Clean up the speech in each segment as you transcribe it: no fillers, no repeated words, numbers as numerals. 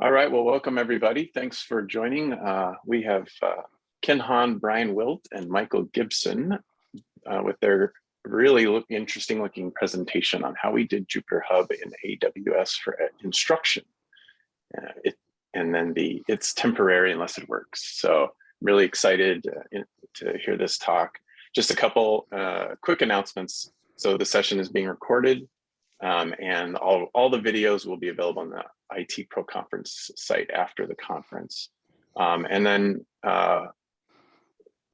All right, well, welcome everybody. Thanks for joining. We have Ken Hahn, Brian Wilt, and Michael Gibson with their really interesting looking presentation on how we did Jupyterhub in AWS for instruction. And then it's temporary unless it works. So really excited to hear this talk. Just a couple quick announcements. So the session is being recorded and all the videos will be available on the IT Pro Conference site after the conference. And then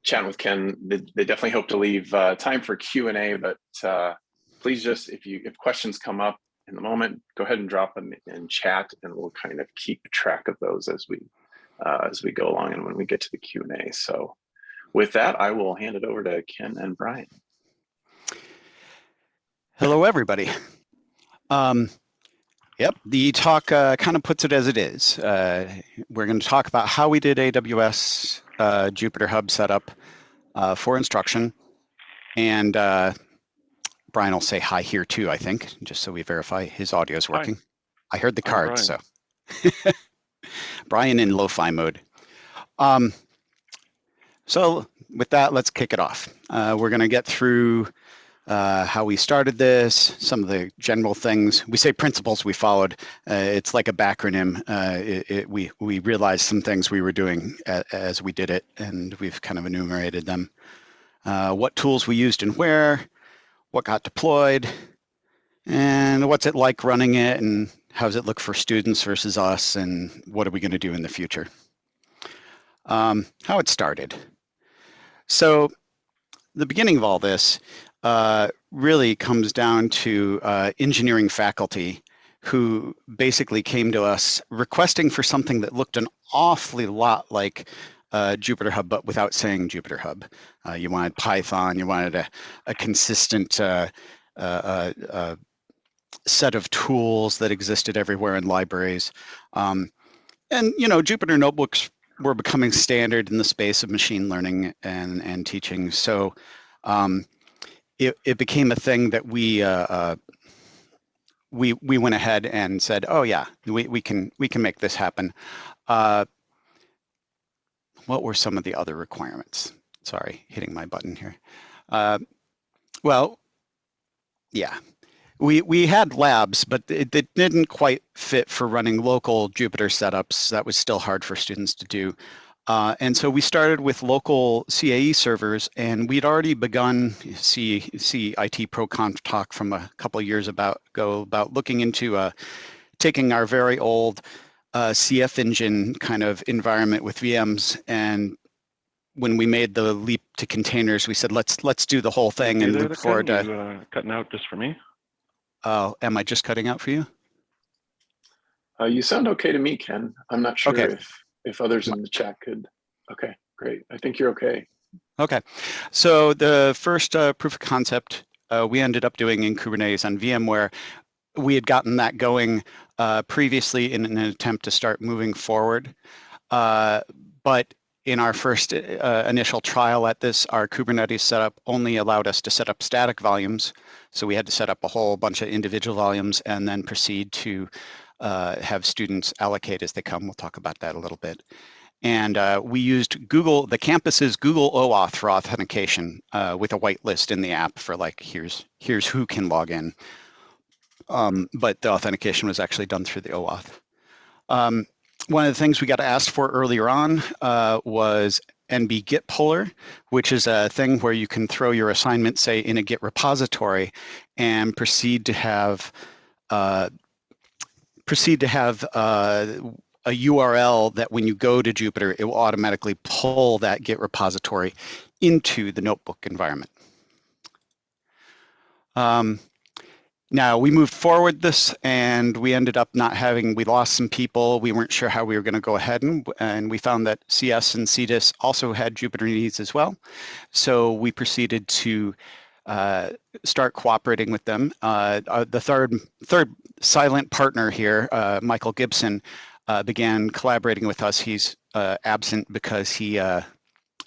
chatting with Ken, they definitely hope to leave time for Q&A, but please just, if questions come up in the moment, go ahead and drop them in chat and we'll kind of keep track of those as we go along and when we get to the Q&A. So with that, I will hand it over to Ken and Brian. Hello, everybody. Yep, the talk kind of puts it as it is. We're going to talk about how we did AWS Jupyterhub setup for instruction. And Brian will say hi here too, I think, just so we verify his audio is working. Hi. I heard the card, so. Brian in lo-fi mode. So with that, let's kick it off. We're going to get through how we started this, some of the general things. We say principles we followed. It's like a backronym. We realized some things we were doing as we did it, and we've kind of enumerated them. What tools we used and where, what got deployed, and what's it like running it, and how does it look for students versus us, and what are we going to do in the future? How it started. So the beginning of all this really comes down to engineering faculty who basically came to us requesting for something that looked an awfully lot like Jupyterhub, but without saying Jupyterhub. You wanted Python, you wanted a consistent set of tools that existed everywhere in libraries. And, you know, Jupyter notebooks were becoming standard in the space of machine learning and teaching. So it became a thing that we went ahead and said, oh yeah, we can make this happen. What were some of the other requirements? Sorry, hitting my button here. Well, yeah, we had labs, but it didn't quite fit for running local Jupyter setups. That was still hard for students to do. And so we started with local CAE servers, and we'd already begun, see IT Pro Conf talk from a couple of years ago about looking into taking our very old CF engine kind of environment with VMs, and when we made the leap to containers, we said let's do the whole thing and look forward to. You cutting out just for me? Oh, am I just cutting out for you? You sound okay to me, Ken. I'm not sure okay. if others in the chat could. Okay, great. I think you're okay. Okay, so the first proof of concept we ended up doing in Kubernetes on VMware. We had gotten that going previously in an attempt to start moving forward. But in our first initial trial at this, our Kubernetes setup only allowed us to set up static volumes. So we had to set up a whole bunch of individual volumes and then proceed to have students allocate as they come. We'll talk about that a little bit. And we used Google, the campus's Google OAuth for authentication with a whitelist in the app for like, here's who can log in. But the authentication was actually done through the OAuth. One of the things we got asked for earlier on was NB Git puller, which is a thing where you can throw your assignment, say, in a Git repository and proceed to have a URL that when you go to Jupyter, it will automatically pull that Git repository into the notebook environment. Now we moved forward this and we ended up we lost some people. We weren't sure how we were going to go ahead and we found that CS and CAE also had Jupyter needs as well. So we proceeded to start cooperating with them. The third silent partner here, Michael Gibson, began collaborating with us. He's absent because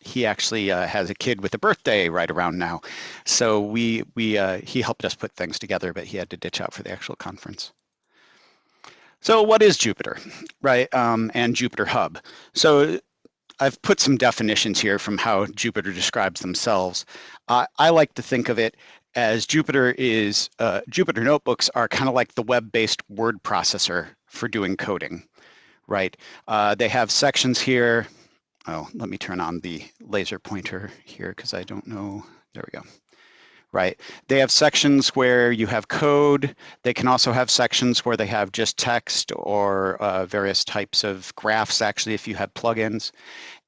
he actually has a kid with a birthday right around now. So he helped us put things together, but he had to ditch out for the actual conference. So what is Jupyter, right? And Jupyterhub. So I've put some definitions here from how Jupyter describes themselves. I like to think of it as Jupyter notebooks are kind of like the web-based word processor for doing coding, right? They have sections here. Oh, let me turn on the laser pointer here because I don't know. There we go. Right. They have sections where you have code. They can also have sections where they have just text or various types of graphs, actually, if you have plugins.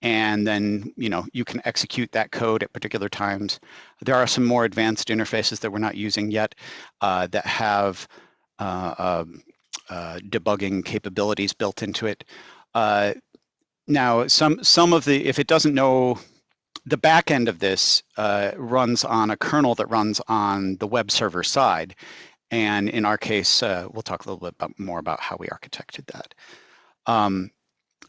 And then, you can execute that code at particular times. There are some more advanced interfaces that we're not using yet that have debugging capabilities built into it. Now, some of the, if it doesn't know, the back end of this runs on a kernel that runs on the web server side. And in our case, we'll talk a little bit more about how we architected that.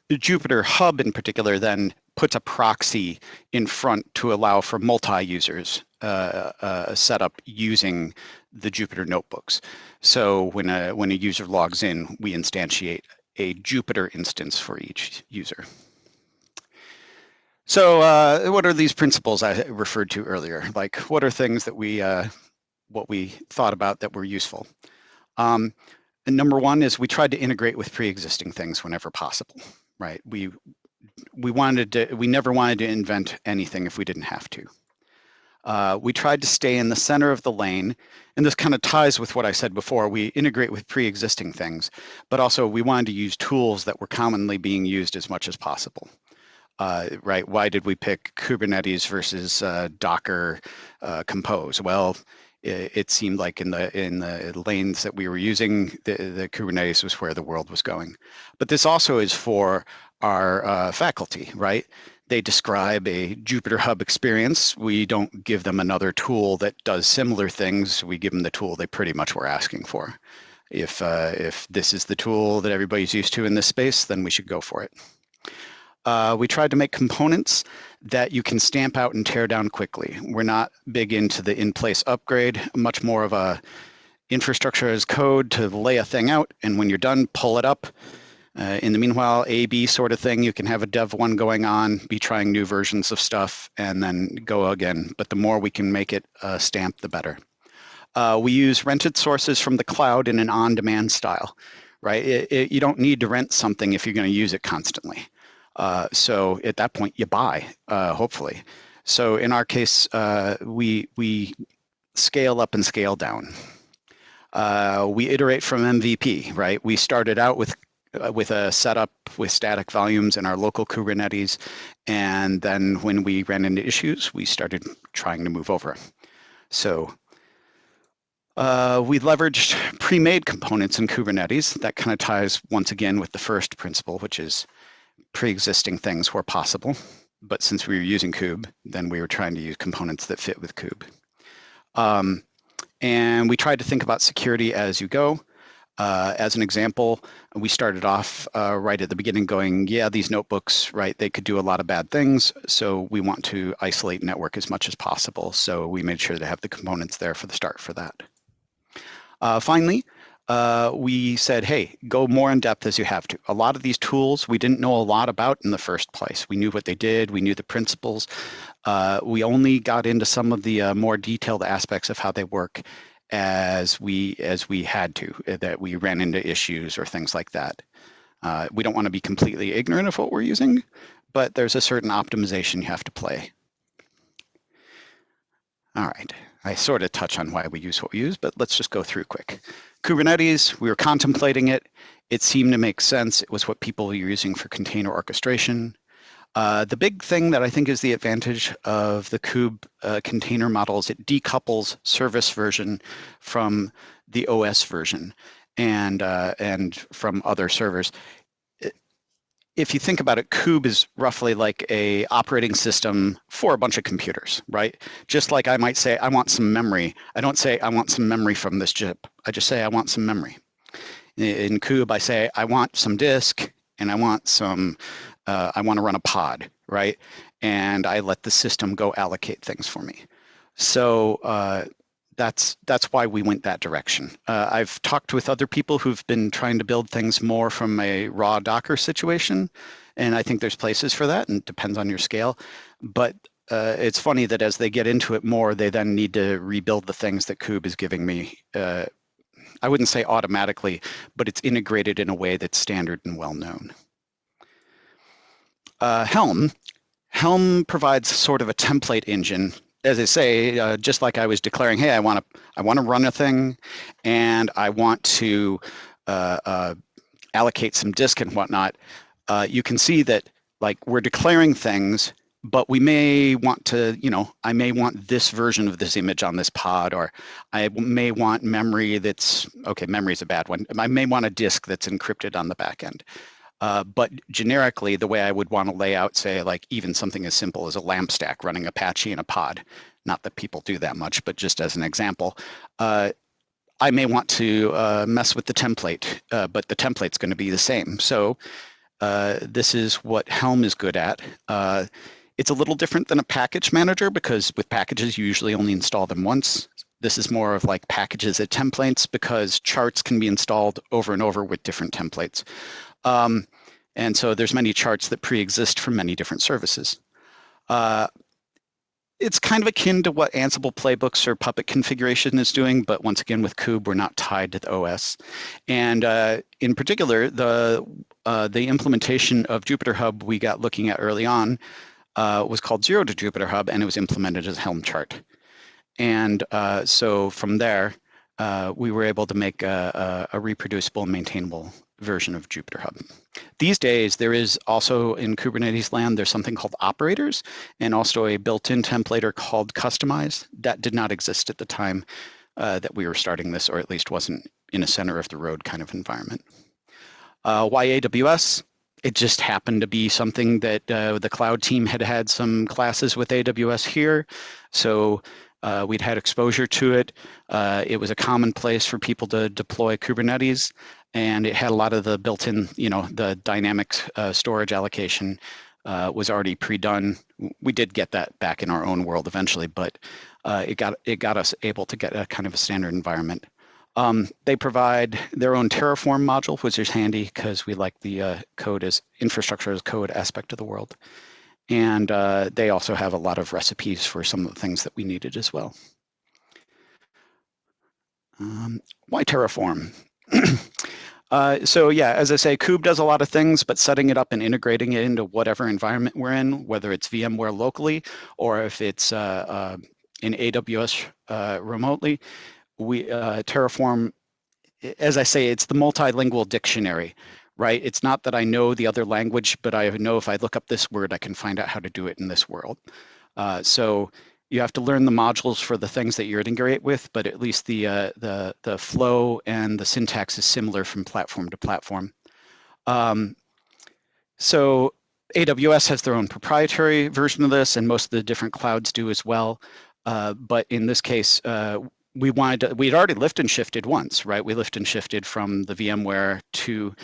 The Jupyterhub in particular then puts a proxy in front to allow for multi-users set up using the Jupyter notebooks. So when a user logs in, we instantiate a Jupyter instance for each user. So what are these principles I referred to earlier? Like, what are things that what we thought about that were useful? And number one is we tried to integrate with pre-existing things whenever possible, right? We never wanted to invent anything if we didn't have to. We tried to stay in the center of the lane, and this kind of ties with what I said before. We integrate with pre-existing things, but also we wanted to use tools that were commonly being used as much as possible. Right? Why did we pick Kubernetes versus Docker Compose? Well, it seemed like in the lanes that we were using, the Kubernetes was where the world was going. But this also is for our faculty, right? They describe a Jupyterhub experience. We don't give them another tool that does similar things. We give them the tool they pretty much were asking for. If this is the tool that everybody's used to in this space, then we should go for it. We tried to make components that you can stamp out and tear down quickly. We're not big into the in-place upgrade, much more of a infrastructure as code to lay a thing out, and when you're done, pull it up. In the meanwhile, A-B sort of thing, you can have a dev one going on, be trying new versions of stuff, and then go again. But the more we can make it stamp, the better. We use rented sources from the cloud in an on-demand style, right? You don't need to rent something if you're going to use it constantly. So at that point, you buy, hopefully. So in our case, we scale up and scale down. We iterate from MVP, right? We started out with a setup with static volumes in our local Kubernetes, and then when we ran into issues, we started trying to move over. So we leveraged pre-made components in Kubernetes. That kind of ties once again with the first principle, which is pre-existing things where possible. But since we were using Kube, then we were trying to use components that fit with Kube. And we tried to think about security as you go. As an example, we started off right at the beginning going, yeah, these notebooks, right, they could do a lot of bad things. So we want to isolate network as much as possible. So we made sure to have the components there for the start for that. Finally, we said, hey, go more in depth as you have to. A lot of these tools we didn't know a lot about in the first place. We knew what they did. We knew the principles. We only got into some of the more detailed aspects of how they work as we had to, that we ran into issues or things like that. We don't want to be completely ignorant of what we're using, but there's a certain optimization you have to play. All right. I sort of touch on why we use what we use, but let's just go through quick. Kubernetes, we were contemplating it. It seemed to make sense. It was what people were using for container orchestration. The big thing that I think is the advantage of the Kube container model is it decouples service version from the OS version and from other servers. If you think about it, Kube is roughly like a operating system for a bunch of computers, right? Just like I might say, I want some memory. I don't say, I want some memory from this chip. I just say, I want some memory. In Kube, I say, I want some disk, and I want some, I want to run a pod, right? And I let the system go allocate things for me. So that's why we went that direction. I've talked with other people who've been trying to build things more from a raw Docker situation, and I think there's places for that, and it depends on your scale. But it's funny that as they get into it more, they then need to rebuild the things that Kube is giving me. I wouldn't say automatically, but it's integrated in a way that's standard and well known. Helm provides sort of a template engine. As I say, just like I was declaring, hey, I want to run a thing, and I want to allocate some disk and whatnot. You can see that like we're declaring things, but we may want to, I may want this version of this image on this pod, or I may want memory that's, okay, memory is a bad one. I may want a disk that's encrypted on the back end. But generically, the way I would want to lay out, say, like even something as simple as a LAMP stack running Apache in a pod, not that people do that much, but just as an example, I may want to mess with the template, but the template's going to be the same. So this is what Helm is good at. It's a little different than a package manager because with packages, you usually only install them once. This is more of like packages as templates because charts can be installed over and over with different templates. And so there's many charts that pre-exist from many different services. It's kind of akin to what Ansible playbooks or Puppet configuration is doing, but once again, with Kube, we're not tied to the OS. And in particular, the implementation of Jupyterhub we got looking at early on was called 0 to Jupyterhub, and it was implemented as Helm chart. And so from there, we were able to make a reproducible and maintainable version of Jupyterhub. These days, there is also in Kubernetes land, there's something called operators and also a built-in templater called customize. That did not exist at the time that we were starting this, or at least wasn't in a center of the road kind of environment. Why AWS? It just happened to be something that the cloud team had some classes with AWS here. So we'd had exposure to it. It was a common place for people to deploy Kubernetes, and it had a lot of the built-in, the dynamic storage allocation was already pre-done. We did get that back in our own world eventually, but it got us able to get a kind of a standard environment. They provide their own Terraform module, which is handy because we like the code as infrastructure as code aspect of the world. And they also have a lot of recipes for some of the things that we needed as well. Why Terraform? So yeah, as I say, Kube does a lot of things, but setting it up and integrating it into whatever environment we're in, whether it's VMware locally or if it's in AWS remotely, Terraform, as I say, it's the multilingual dictionary, right? It's not that I know the other language, but I know if I look up this word, I can find out how to do it in this world. So you have to learn the modules for the things that you're integrate with, but at least the flow and the syntax is similar from platform to platform. So AWS has their own proprietary version of this, and most of the different clouds do as well. But in this case, we'd already lift and shifted once, right? We lift and shifted from the VMware to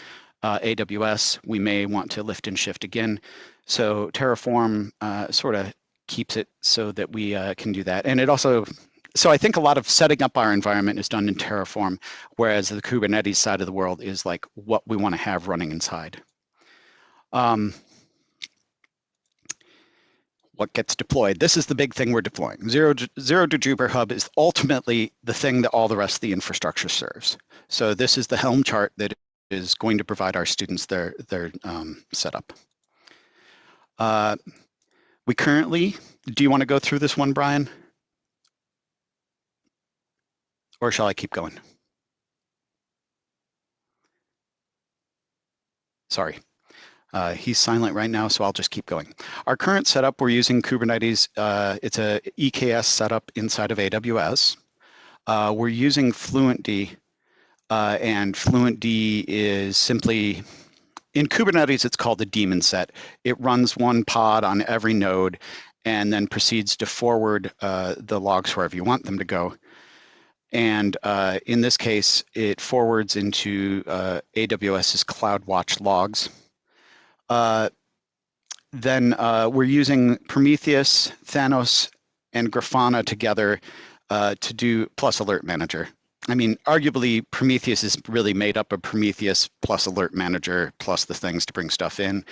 AWS. We may want to lift and shift again. So Terraform sort of keeps it so that we can do that. And it also, so I think a lot of setting up our environment is done in Terraform, whereas the Kubernetes side of the world is like what we want to have running inside. What gets deployed? This is the big thing we're deploying. Zero to Jupyterhub is ultimately the thing that all the rest of the infrastructure serves. So this is the Helm chart that is going to provide our students their setup. We currently, do you want to go through this one, Brian? Or shall I keep going? Sorry. He's silent right now, so I'll just keep going. Our current setup, we're using Kubernetes. It's a EKS setup inside of AWS. We're using FluentD, and FluentD is simply, in Kubernetes, it's called the daemon set. It runs one pod on every node and then proceeds to forward the logs wherever you want them to go. And in this case, it forwards into AWS's CloudWatch logs. Then we're using Prometheus, Thanos, and Grafana together to do, plus Alert Manager. I mean, arguably, Prometheus is really made up of Prometheus plus Alert Manager plus the things to bring stuff in.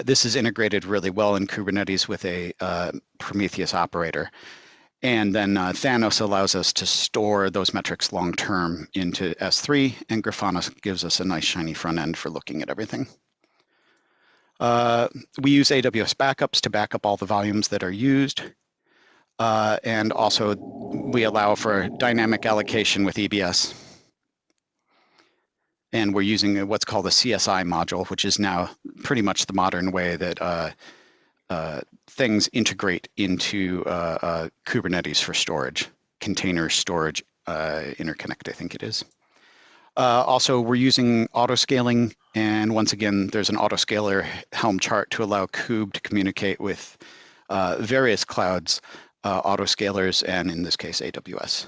This is integrated really well in Kubernetes with a Prometheus operator. And then Thanos allows us to store those metrics long-term into S3, and Grafana gives us a nice shiny front end for looking at everything. We use AWS backups to back up all the volumes that are used. And also, we allow for dynamic allocation with EBS. And we're using what's called a CSI module, which is now pretty much the modern way that things integrate into Kubernetes for storage, container storage interconnect, I think it is. Also, we're using autoscaling, and once again, there's an autoscaler Helm chart to allow Kube to communicate with various clouds, autoscalers, and in this case, AWS.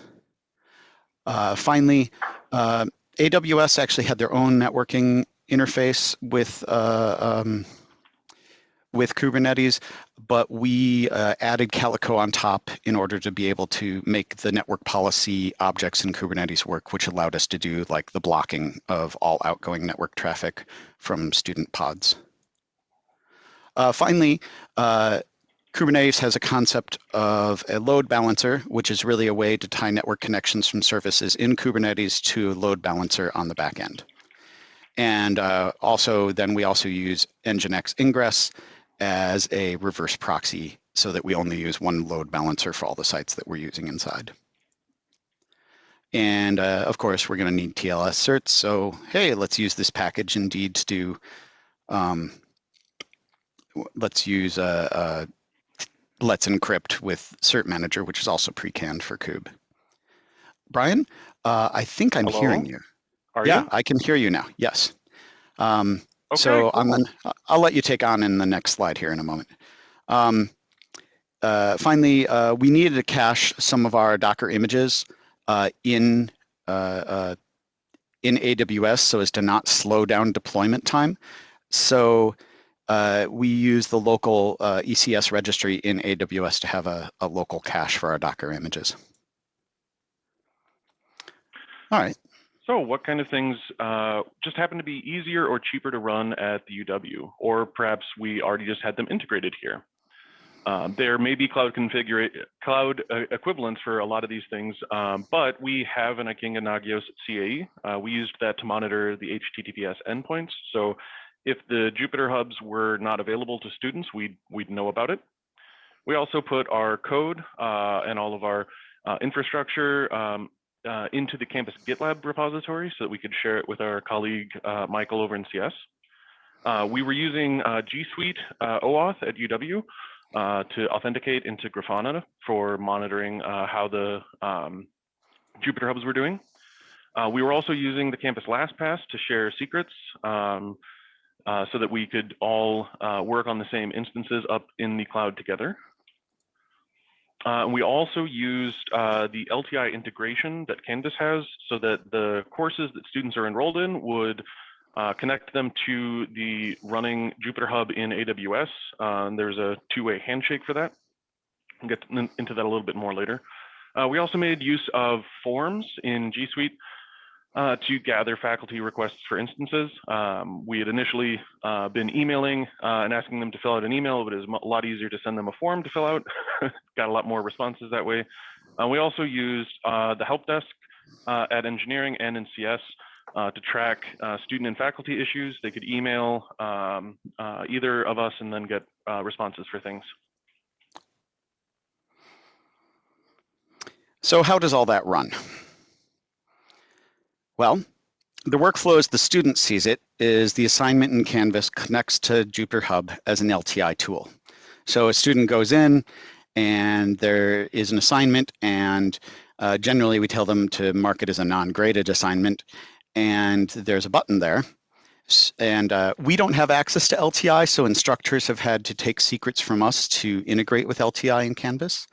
Finally, AWS actually had their own networking interface with Kubernetes, but we added Calico on top in order to be able to make the network policy objects in Kubernetes work, which allowed us to do like the blocking of all outgoing network traffic from student pods. Finally, Kubernetes has a concept of a load balancer, which is really a way to tie network connections from services in Kubernetes to a load balancer on the back end. And then we also use Nginx Ingress as a reverse proxy so that we only use one load balancer for all the sites that we're using inside. And of course, we're going to need TLS certs. So, hey, let's use this package indeed to do, let's use Let's Encrypt with Cert Manager, which is also pre-canned for Kube. Brian, I think I'm hearing you. Are you? I can hear you now. Yes. Okay, so cool. I'll let you take on in the next slide here in a moment. Finally, we needed to cache some of our Docker images in AWS so as to not slow down deployment time. So we use the local ECS registry in AWS to have a local cache for our Docker images. All right. So what kind of things just happen to be easier or cheaper to run at the UW? Or perhaps we already just had them integrated here. There may be cloud equivalents for a lot of these things, but we have an Ikinga Nagios CAE. We used that to monitor the HTTPS endpoints. So if the Jupyter hubs were not available to students, we'd know about it. We also put our code and all of our infrastructure into the campus GitLab repository so that we could share it with our colleague Michael over in CS. We were using G Suite OAuth at UW to authenticate into Grafana for monitoring how the Jupyter hubs were doing. We were also using the campus LastPass to share secrets so that we could all work on the same instances up in the cloud together. We also used the LTI integration that Canvas has so that the courses that students are enrolled in would connect them to the running Jupyter Hub in AWS. There's a two-way handshake for that. I'll get into that a little bit more later. We also made use of forms in G Suite to gather faculty requests for instances. We had initially been emailing and asking them to fill out an email, but it was a lot easier to send them a form to fill out. Got a lot more responses that way. We also used the help desk at engineering and in CS to track student and faculty issues. They could email either of us and then get responses for things. So how does all that run? Well, the workflow as the student sees it is the assignment in Canvas connects to Jupyterhub as an LTI tool. So a student goes in and there is an assignment, and generally we tell them to mark it as a non-graded assignment, and there's a button there. And we don't have access to LTI, so instructors have had to take secrets from us to integrate with LTI in Canvas.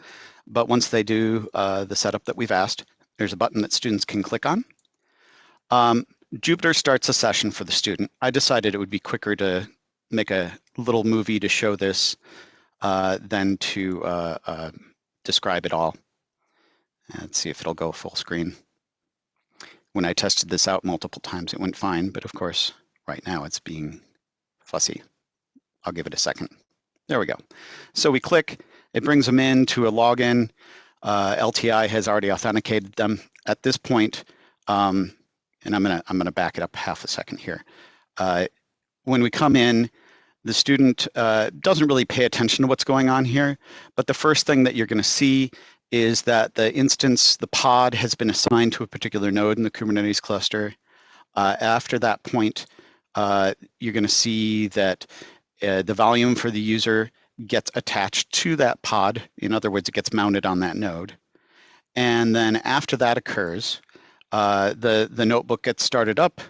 But once they do the setup that we've asked, there's a button that students can click on. Jupyter starts a session for the student. I decided it would be quicker to make a little movie to show this than to describe it all. Let's see if it'll go full screen. When I tested this out multiple times, it went fine, but of course, right now it's being fussy. I'll give it a second. There we go. So we click, it brings them in to a login. LTI has already authenticated them. At this point, and I'm gonna back it up half a second here. When we come in, the student doesn't really pay attention to what's going on here, but the first thing that you're going to see is that the instance, the pod, has been assigned to a particular node in the Kubernetes cluster. After that point, you're going to see that the volume for the user gets attached to that pod. In other words, it gets mounted on that node. And then after that occurs, the notebook gets started up,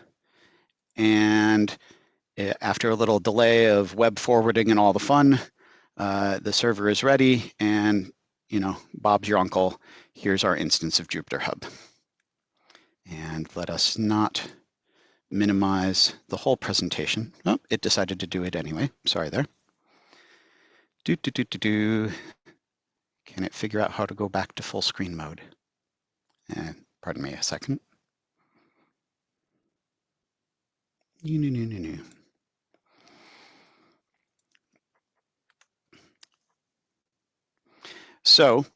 and after a little delay of web forwarding and all the fun, the server is ready, and Bob's your uncle. Here's our instance of Jupyterhub. And let us not minimize the whole presentation. Oh, it decided to do it anyway. Sorry there. Can it figure out how to go back to full screen mode? Pardon me a second. No. So,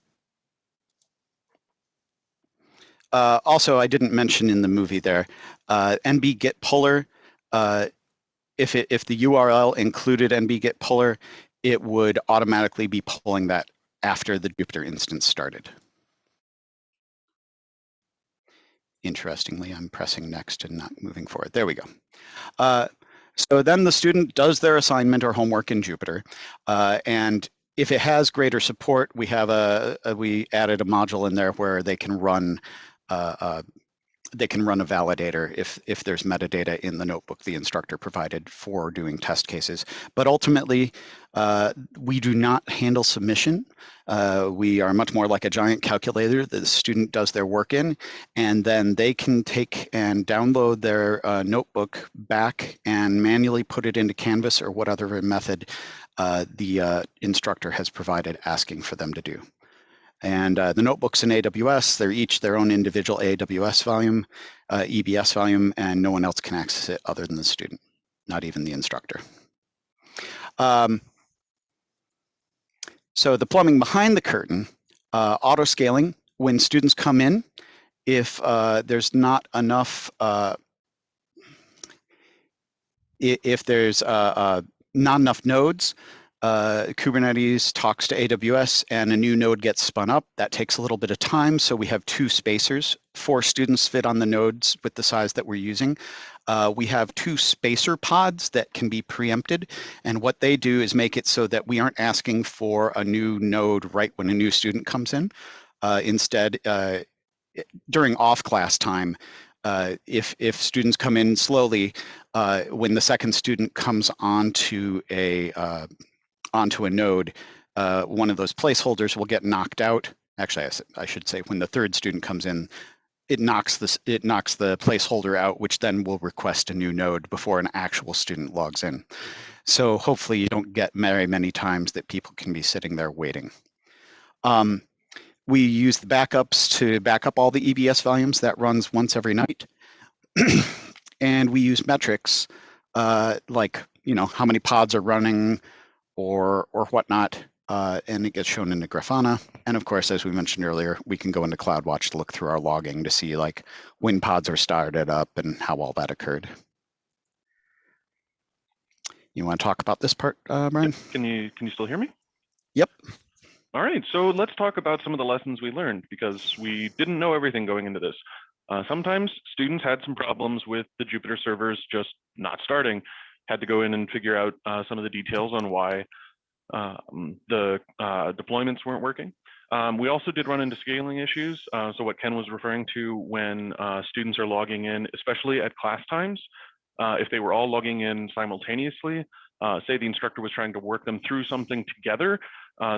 also, I didn't mention in the movie there, NB get puller, if the URL included NB get puller, it would automatically be pulling that after the Jupyter instance started. Interestingly, I'm pressing next and not moving forward. There we go. So then the student does their assignment or homework in Jupyter, and if it has greater support, we have we added a module in there where they can run a validator if there's metadata in the notebook the instructor provided for doing test cases. But ultimately, we do not handle submission. We are much more like a giant calculator that the student does their work in, and then they can take and download their notebook back and manually put it into Canvas or whatever method the instructor has provided asking for them to do. And the notebooks in AWS, they're each their own individual AWS volume, EBS volume, and no one else can access it other than the student, not even the instructor. So the plumbing behind the curtain, auto scaling, when students come in, if there's not enough, if there's not enough nodes, Kubernetes talks to AWS and a new node gets spun up. That takes a little bit of time, so we have 2 spacers. 4 students fit on the nodes with the size that we're using. We have 2 spacer pods that can be preempted, and what they do is make it so that we aren't asking for a new node right when a new student comes in. Instead, during off-class time, if students come in slowly, when the second student comes onto a node, one of those placeholders will get knocked out. Actually, I should say when the third student comes in, it knocks the placeholder out, which then will request a new node before an actual student logs in. So hopefully you don't get very many times that people can be sitting there waiting. We use the backups to back up all the EBS volumes. That runs once every night. And we use metrics like how many pods are running, or whatnot, and it gets shown in the Grafana. And of course, as we mentioned earlier, we can go into CloudWatch to look through our logging to see like when pods are started up and how all that occurred. You want to talk about this part, Brian? Yep. Can you still hear me? Yep. All right, so let's talk about some of the lessons we learned, because we didn't know everything going into this. Sometimes students had some problems with the Jupyter servers just not starting. Had to go in and figure out some of the details on why the deployments weren't working. We also did run into scaling issues. So what Ken was referring to when students are logging in, especially at class times, if they were all logging in simultaneously, say the instructor was trying to work them through something together,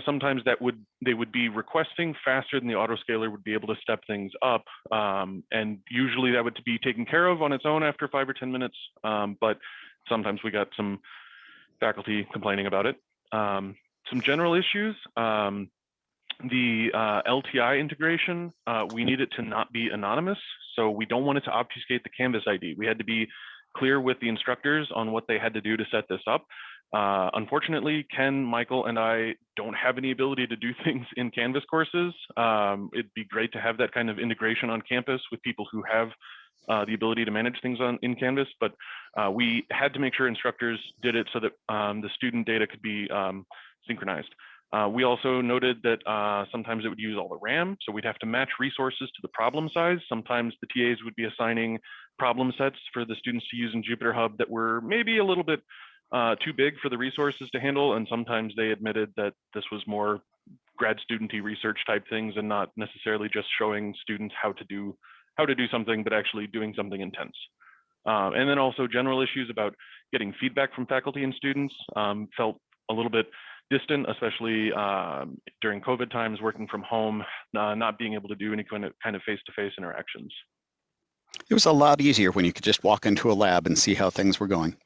sometimes they would be requesting faster than the autoscaler would be able to step things up. And usually that would be taken care of on its own after 5 or 10 minutes. But sometimes we got some faculty complaining about it. Some general issues. The LTI integration, we need it to not be anonymous. So we don't want it to obfuscate the Canvas ID. We had to be clear with the instructors on what they had to do to set this up. Unfortunately, Ken, Michael, and I don't have any ability to do things in Canvas courses. It'd be great to have that kind of integration on campus with people who have the ability to manage things in Canvas, but we had to make sure instructors did it so that the student data could be synchronized. We also noted that sometimes it would use all the RAM, so we'd have to match resources to the problem size. Sometimes the TAs would be assigning problem sets for the students to use in Jupyterhub that were maybe a little bit too big for the resources to handle, and sometimes they admitted that this was more grad student-y research type things and not necessarily just showing students how to do something, but actually doing something intense. And then also general issues about getting feedback from faculty and students felt a little bit distant, especially during COVID times, working from home, not being able to do any kind of face-to-face interactions. It was a lot easier when you could just walk into a lab and see how things were going.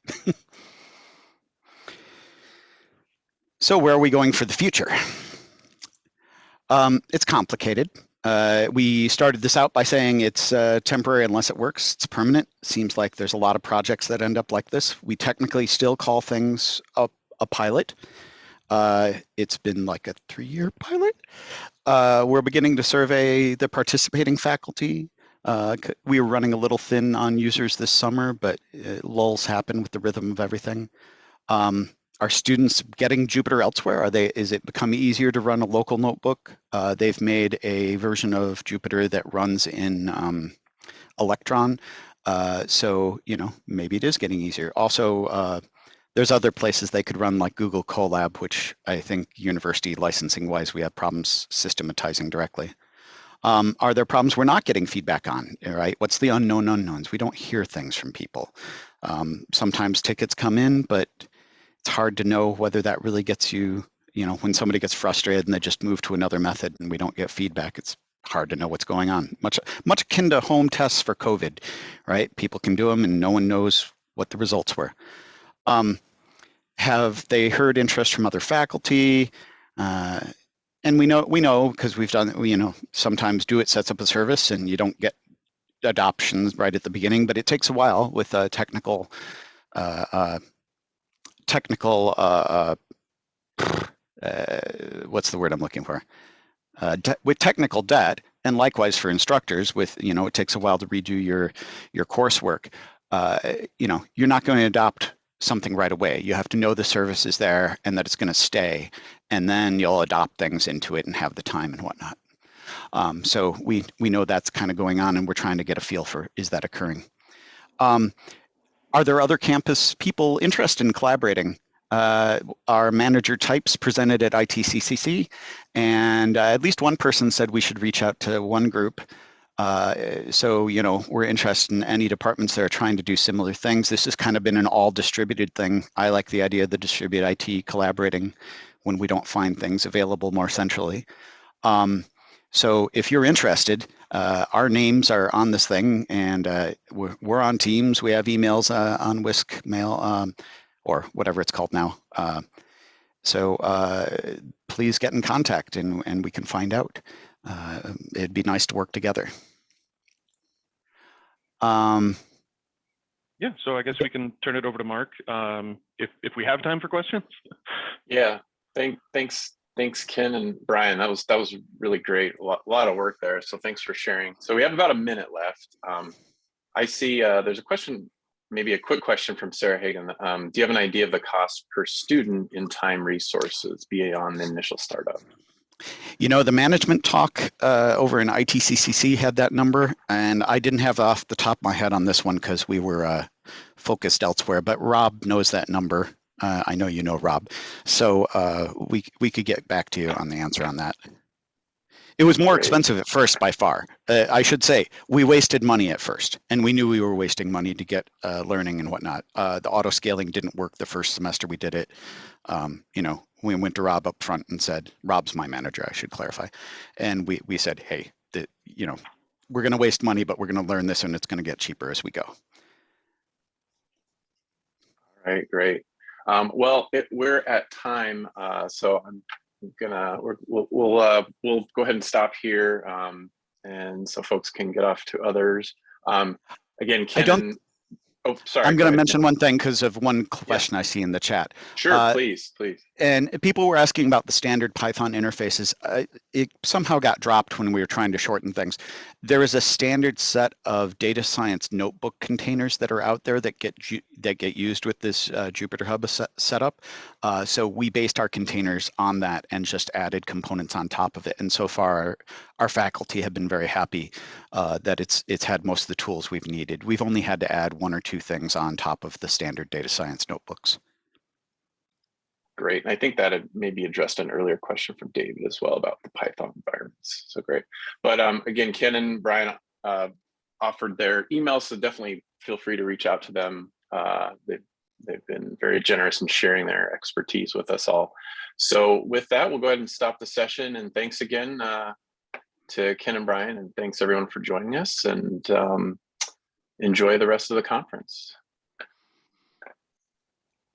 So where are we going for the future? It's complicated. We started this out by saying it's temporary unless it works. It's permanent. Seems like there's a lot of projects that end up like this. We technically still call things a pilot. It's been like a 3-year pilot. We're beginning to survey the participating faculty. We were running a little thin on users this summer, but lulls happen with the rhythm of everything. Are students getting Jupyter elsewhere? Is it becoming easier to run a local notebook? They've made a version of Jupyter that runs in Electron. So, maybe it is getting easier. Also, there's other places they could run like Google Colab, which I think university licensing wise, we have problems systematizing directly. Are there problems we're not getting feedback on, right? What's the unknown unknowns? We don't hear things from people. Sometimes tickets come in, but it's hard to know whether that really gets you, when somebody gets frustrated and they just move to another method and we don't get feedback, it's hard to know what's going on. Much akin to home tests for COVID, right? People can do them and no one knows what the results were. Have they heard interest from other faculty? And we know because we've done, sometimes Do It sets up a service and you don't get adoptions right at the beginning, but it takes a while with technical what's the word I'm looking for? With technical debt, and likewise for instructors with, it takes a while to redo your coursework. You're not going to adopt something right away. You have to know the service is there and that it's going to stay, and then you'll adopt things into it and have the time and whatnot. So we know that's kind of going on, and we're trying to get a feel for, is that occurring? Are there other campus people interested in collaborating? Our manager types presented at ITCCC, and at least one person said we should reach out to one group. So, we're interested in any departments that are trying to do similar things. This has kind of been an all distributed thing. I like the idea of the distributed IT collaborating when we don't find things available more centrally. So if you're interested, our names are on this thing, and we're on Teams. We have emails on Whisk Mail, or whatever it's called now. So please get in contact, and we can find out. It'd be nice to work together. Yeah, so I guess we can turn it over to Mark if we have time for questions. Yeah, thanks, Ken and Brian. That was really great. A lot of work there. So thanks for sharing. So we have about a minute left. I see there's a question, maybe a quick question from Sarah Hagan. Do you have an idea of the cost per student in time resources beyond the initial startup? The management talk over in ITCCC had that number, and I didn't have off the top of my head on this one because we were focused elsewhere, but Rob knows that number. I know you know Rob. So we could get back to you on the answer on that. It was more expensive at first by far. I should say, we wasted money at first, and we knew we were wasting money to get learning and whatnot. The auto scaling didn't work the first semester we did it. We went to Rob up front and said, Rob's my manager, I should clarify. And we said, hey, we're going to waste money, but we're going to learn this, and it's going to get cheaper as we go. All right, great. Well, we're at time, so we'll go ahead and stop here, and so folks can get off to others. Again, Ken. Oh, sorry. I'm going to ahead, mention Ken. one thing because of one question I see in the chat. Sure, please. And people were asking about the standard Python interfaces. It somehow got dropped when we were trying to shorten things. There is a standard set of data science notebook containers that are out there that get used with this Jupyterhub setup. So we based our containers on that and just added components on top of it. And so far, our faculty have been very happy that it's had most of the tools we've needed. We've only had to add 1 or 2 things on top of the standard data science notebooks. Great. And I think that had maybe addressed an earlier question from David as well about the Python environments. So great. But again, Ken and Brian offered their emails, so definitely feel free to reach out to them. They've been very generous in sharing their expertise with us all. So with that, we'll go ahead and stop the session. And thanks again to Ken and Brian, and thanks everyone for joining us, and enjoy the rest of the conference.